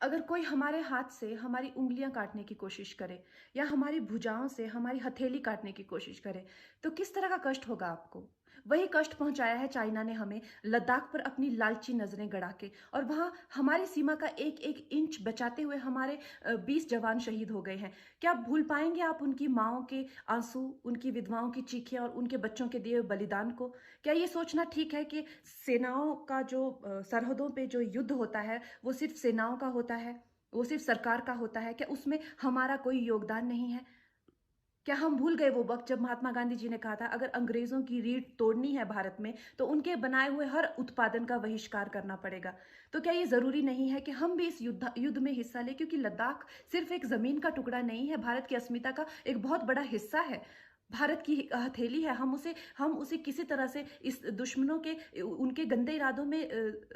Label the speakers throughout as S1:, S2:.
S1: अगर कोई हमारे हाथ से हमारी उँगलियां काटने की कोशिश करे या हमारी भुजाओं से हमारी हथेली काटने की कोशिश करे तो किस तरह का कष्ट होगा आपको। वही कष्ट पहुंचाया है चाइना ने हमें लद्दाख पर अपनी लालची नजरें गड़ा के, और वहां हमारी सीमा का एक एक इंच बचाते हुए हमारे 20 जवान शहीद हो गए हैं। क्या भूल पाएंगे आप उनकी माओं के आंसू, उनकी विधवाओं की चीखें और उनके बच्चों के दिए हुए बलिदान को? क्या ये सोचना ठीक है कि सेनाओं का जो सरहदों पे जो युद्ध होता है वो सिर्फ सेनाओं का होता है, वो सिर्फ सरकार का होता है? क्या उसमें हमारा कोई योगदान नहीं है? क्या हम भूल गए वो वक्त जब महात्मा गांधी जी ने कहा था अगर अंग्रेजों की रीढ़ तोड़नी है भारत में तो उनके बनाए हुए हर उत्पादन का बहिष्कार करना पड़ेगा? तो क्या ये जरूरी नहीं है कि हम भी इस युद्ध में हिस्सा लें, क्योंकि लद्दाख सिर्फ एक जमीन का टुकड़ा नहीं है, भारत की अस्मिता का एक बहुत बड़ा हिस्सा है, भारत की हथेली है। हम उसे किसी तरह से इस दुश्मनों के उनके गंदे इरादों में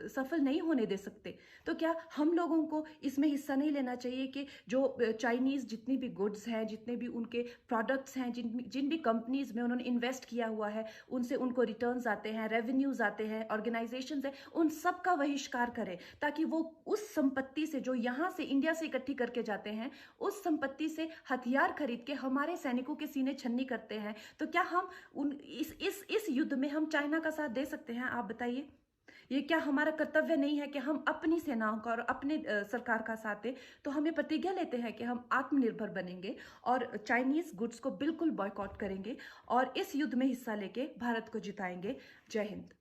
S1: सफल नहीं होने दे सकते। तो क्या हम लोगों को इसमें हिस्सा नहीं लेना चाहिए कि जो चाइनीज जितनी भी गुड्स हैं, जितने भी उनके प्रोडक्ट्स हैं, जिन जिन भी कंपनीज में उन्होंने इन्वेस्ट किया हुआ है, उनसे उनको रिटर्न्स आते हैं, रेवेन्यूज आते हैं, ऑर्गेनाइजेशंस हैं, उन सब का बहिष्कार करें, ताकि वो उस संपत्ति से जो यहाँ से इंडिया से इकट्ठी करके जाते हैं, उस संपत्ति से हथियार खरीद के हमारे सैनिकों के सीने छन्नी करते हैं। तो क्या हम उन इस युद्ध में हम चाइना का साथ दे सकते हैं? आप बताइए। ये क्या हमारा कर्तव्य नहीं है कि हम अपनी सेनाओं का और अपने सरकार का साथ दें? तो हमें प्रतिज्ञा लेते हैं कि हम आत्मनिर्भर बनेंगे और चाइनीज गुड्स को बिल्कुल बॉयकॉट करेंगे और इस युद्ध में हिस्सा लेके भारत को जिताएंगे। जय हिंद।